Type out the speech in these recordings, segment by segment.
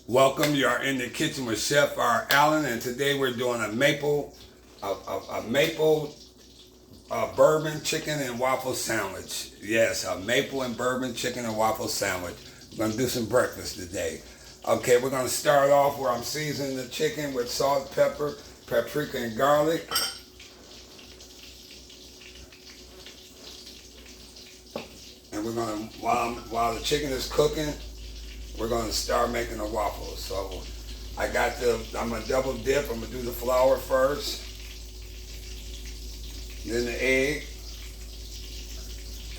Welcome. You are in the kitchen with Chef R. Allen, and today we're doing a maple bourbon chicken and waffle sandwich. Yes, a maple and bourbon chicken and waffle sandwich. We're gonna do some breakfast today. Okay, we're gonna start off where I'm seasoning the chicken with salt, pepper, paprika, and garlic. And we're gonna, while the chicken is cooking, we're gonna start making the waffles. So I'm gonna double dip. I'm gonna do the flour first, then the egg,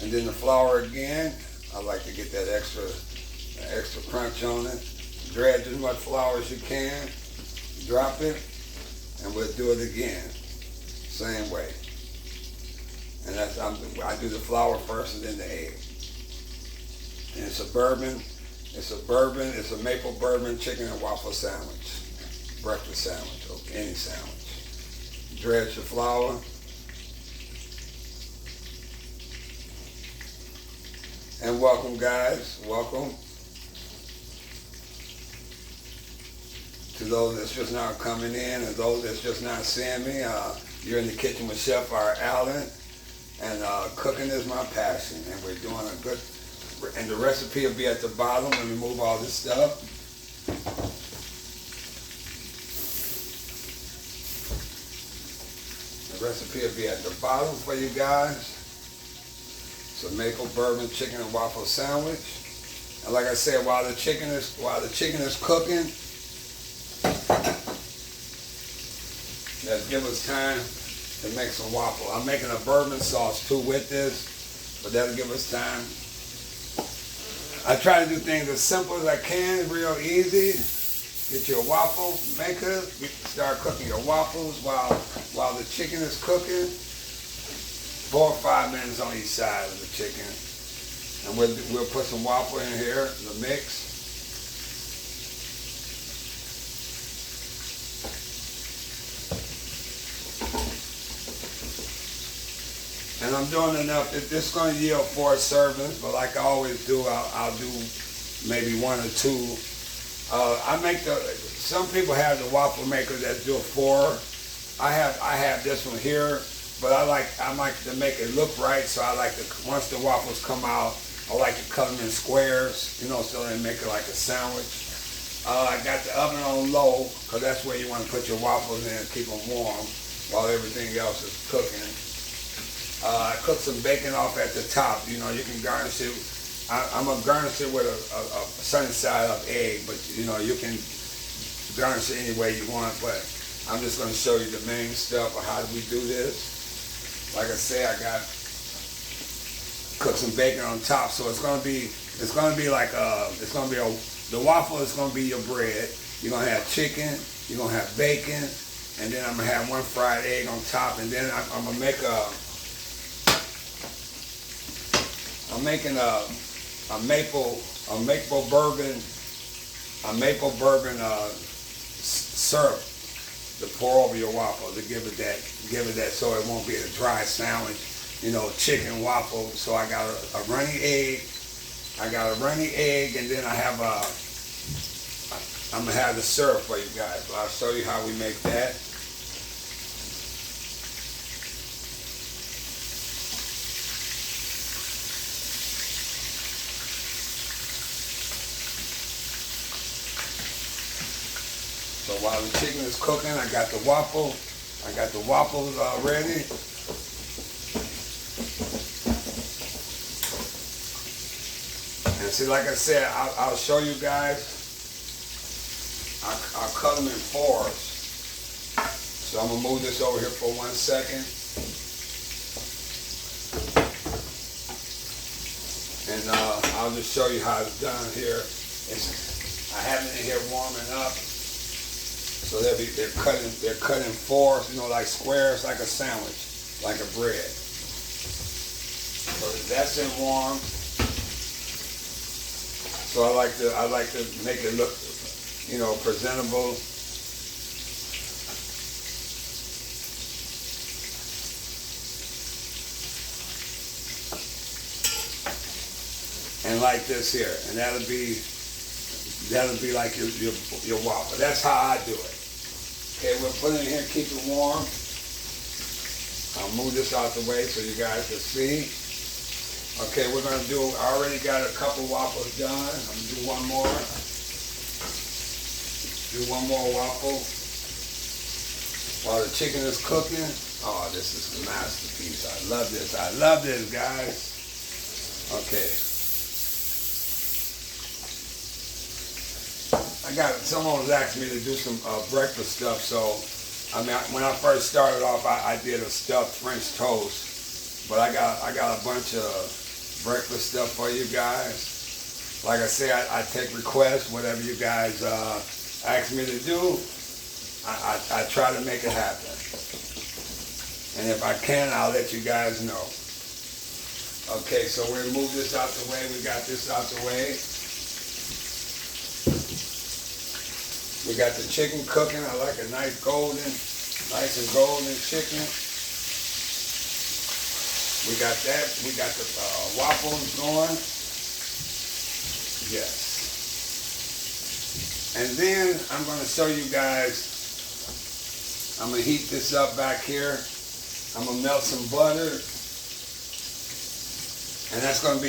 and then the flour again. I like to get that extra crunch on it. Dredge as much flour as you can. Drop it, and we'll do it again, same way. And I do the flour first and then the egg. And it's a maple bourbon chicken and waffle sandwich. Breakfast sandwich, or any sandwich. Dredge the flour. And welcome, guys, welcome. To those that's just now coming in and those that's just not seeing me, you're in the kitchen with Chef R. Allen, and cooking is my passion, and we're doing a good, and the recipe will be at the bottom when we move all this stuff. The recipe will be at the bottom for you guys. It's a maple bourbon chicken and waffle sandwich. And like I said, while the chicken is cooking, let's give us time to make some waffle. I'm making a bourbon sauce too with this, but that'll give us time. I try to do things as simple as I can, real easy. Get your waffle maker, start cooking your waffles while the chicken is cooking. 4 or 5 minutes on each side of the chicken. And we'll put some waffle in here, the mix. And I'm doing enough. This is going to yield 4 servings, but like I always do, I'll do maybe 1 or 2. Some people have the waffle maker that do 4. I have this one here, but I like to make it look right. So I like to, once the waffles come out, I like to cut them in squares, you know, so they make it like a sandwich. I got the oven on low, because that's where you want to put your waffles in and keep them warm while everything else is cooking. I cook some bacon off at the top. You know, you can garnish it. I'm going to garnish it with a sunny side up egg, but you know, you can garnish it any way you want, but I'm just going to show you the main stuff of how do we do this. Like I say, cook some bacon on top, so the waffle is going to be your bread. You're going to have chicken, you're going to have bacon, and then I'm going to have 1 fried egg on top, and then I'm going to make I'm making a maple bourbon syrup to pour over your waffle to give it that so it won't be a dry sandwich, you know, chicken waffle. So I got a runny egg. And then I'm gonna have the syrup for you guys. So I'll show you how we make that. So while the chicken is cooking, I got the waffles ready. And see, like I said, I'll show you guys. I'll cut them in 4s. So I'm gonna move this over here for 1 second. And I'll just show you how it's done here. I have it in here warming up. So they're cut in 4s, you know, like squares, like a sandwich, like a bread. So that's in warm. So I like to make it look, you know, presentable. And like this here, and that'll be That'll be like your waffle. That's how I do it. Okay, we'll put it in here, keep it warm. I'll move this out the way so you guys can see. Okay, we're gonna do, I already got a couple waffles done. I'm gonna do one more. Do one more waffle. While the chicken is cooking. Oh, this is a masterpiece. I love this. I love this, guys. Okay. I got, someone was asking me to do some breakfast stuff, so I mean, when I first started off, I did a stuffed French toast, but I got a bunch of breakfast stuff for you guys. Like I say, I take requests, whatever you guys ask me to do, I try to make it happen. And if I can, I'll let you guys know. Okay, so we'll move this out the way. We got this out the way. We got the chicken cooking. I like a nice and golden chicken. We got that. We got the waffles going. Yes. And then I'm going to show you guys. I'm going to heat this up back here. I'm going to melt some butter. And that's going to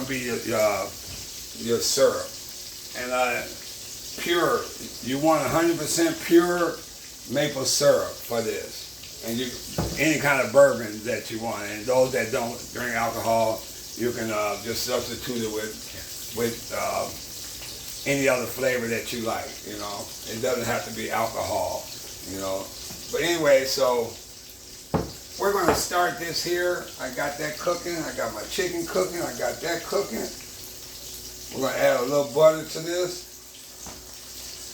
be your syrup. And pure. You want 100% pure maple syrup for this. And you any kind of bourbon that you want. And those that don't drink alcohol, you can just substitute it with any other flavor that you like. You know, it doesn't have to be alcohol. You know, but anyway, so we're going to start this here. I got that cooking. I got my chicken cooking. I got that cooking. We're going to add a little butter to this.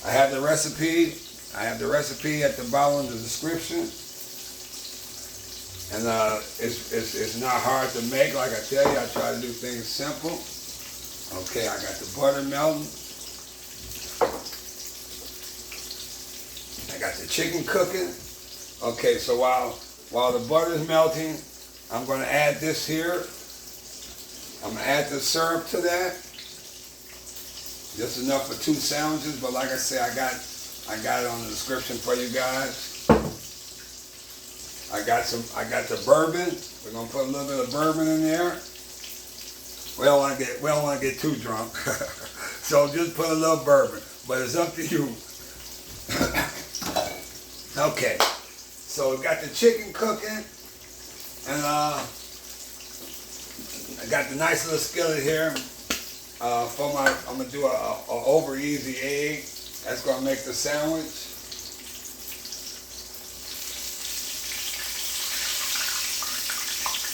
I have the recipe. I have the recipe at the bottom of the description. And it's not hard to make. Like I tell you, I try to do things simple. Okay, I got the butter melting. I got the chicken cooking. Okay, so while the butter is melting, I'm going to add this here. I'm going to add the syrup to that. Just enough for 2 sandwiches, but like I say, I got it on the description for you guys. I got the bourbon. We're gonna put a little bit of bourbon in there. We don't want to get too drunk, so just put a little bourbon. But it's up to you. Okay, so we got the chicken cooking, and I got the nice little skillet here. I'm gonna do a over easy egg. That's gonna make the sandwich.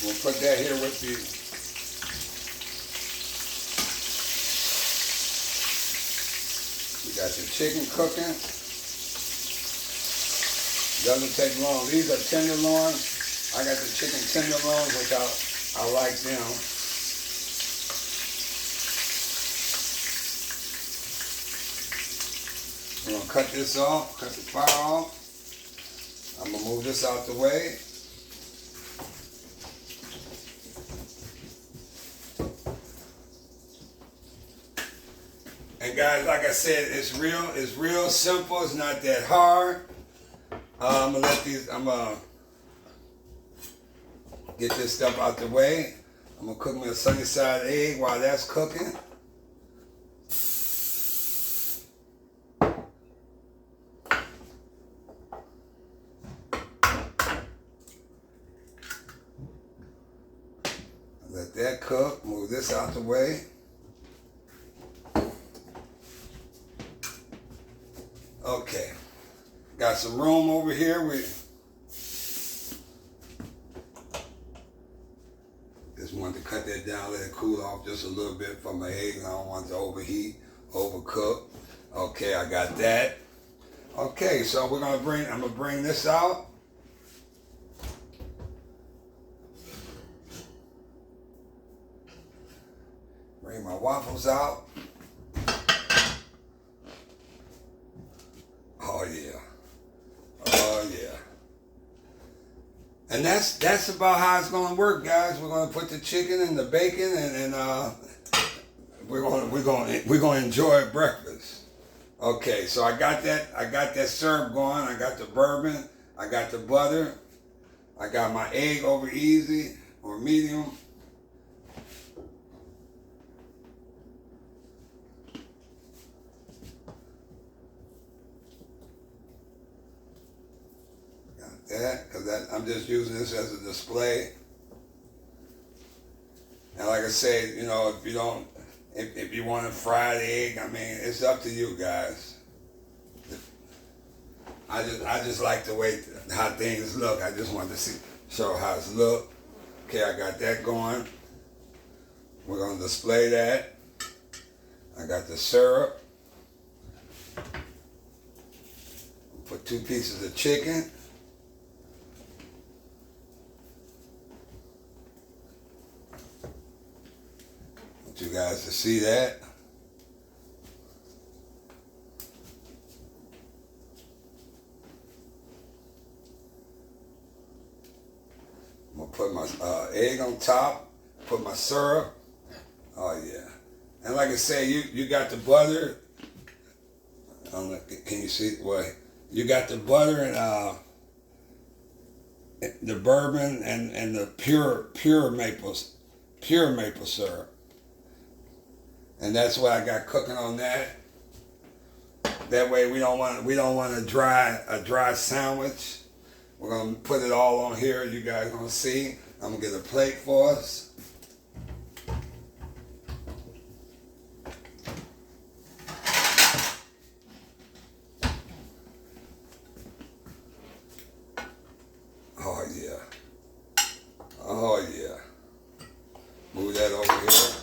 We'll put that here with the we got the chicken cooking. Doesn't take long. These are tenderloins. I got the chicken tenderloins, which I like them. I'm going to cut this off, cut the fire off. I'm going to move this out the way. And guys, like I said, it's real simple. It's not that hard. I'm going to get this stuff out the way. I'm going to cook me a sunny side egg while that's cooking. Let that cook. Move this out the way. Okay. Got some room over here. Just wanted to cut that down, let it cool off just a little bit for my eggs. I don't want it to overheat, overcook. Okay, I got that. Okay, so I'm gonna bring this out. Bring my waffles out. Oh yeah. Oh yeah. And that's about how it's gonna work, guys. We're gonna put the chicken and the bacon and we're gonna enjoy breakfast. Okay, so I got that syrup going. I got the bourbon. I got the butter. I got my egg over easy or medium. Got that, because I'm just using this as a display. And like I said, you know, if you want a fried egg, I mean, it's up to you guys. I just like the way how things look. I just wanted to show how it's look. Okay, I got that going. We're gonna display that. I got the syrup. Put 2 pieces of chicken. Want you guys to see that. I'm gonna put my egg on top, put my syrup. Oh yeah. And like I say, you got the butter. I don't know, can you see? Well, you got the butter and the bourbon and the pure maple syrup. And that's what I got cooking on that. That way we don't want a dry sandwich. We're gonna put it all on here. You guys gonna see. I'm gonna get a plate for us. Oh yeah. Oh yeah. Move that over here.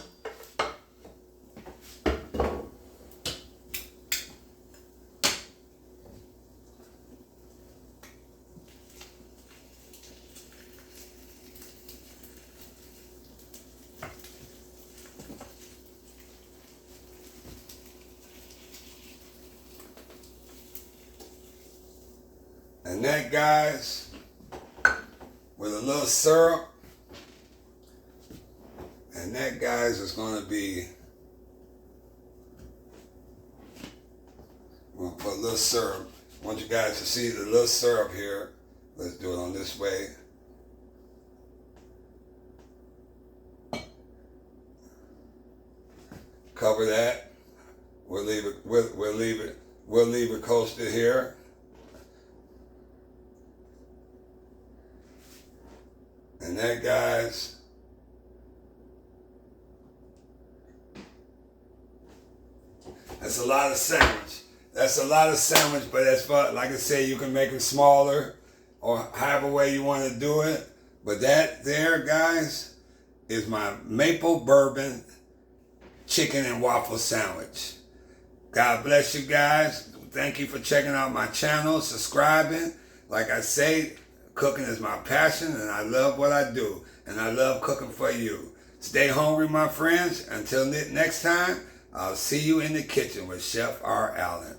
And that, guys, with a little syrup, and that, guys, is going to be, I'm going to put a little syrup. I want you guys to see the little syrup here. Let's do it on this way. Cover that. We'll leave it coasted here. And that, guys, that's a lot of sandwich. That's a lot of sandwich, but that's fun. Like I say, you can make it smaller or however way you want to do it. But that there, guys, is my maple bourbon chicken and waffle sandwich. God bless you guys. Thank you for checking out my channel, subscribing. Like I say, cooking is my passion, and I love what I do, and I love cooking for you. Stay hungry, my friends. Until next time, I'll see you in the kitchen with Chef R. Allen.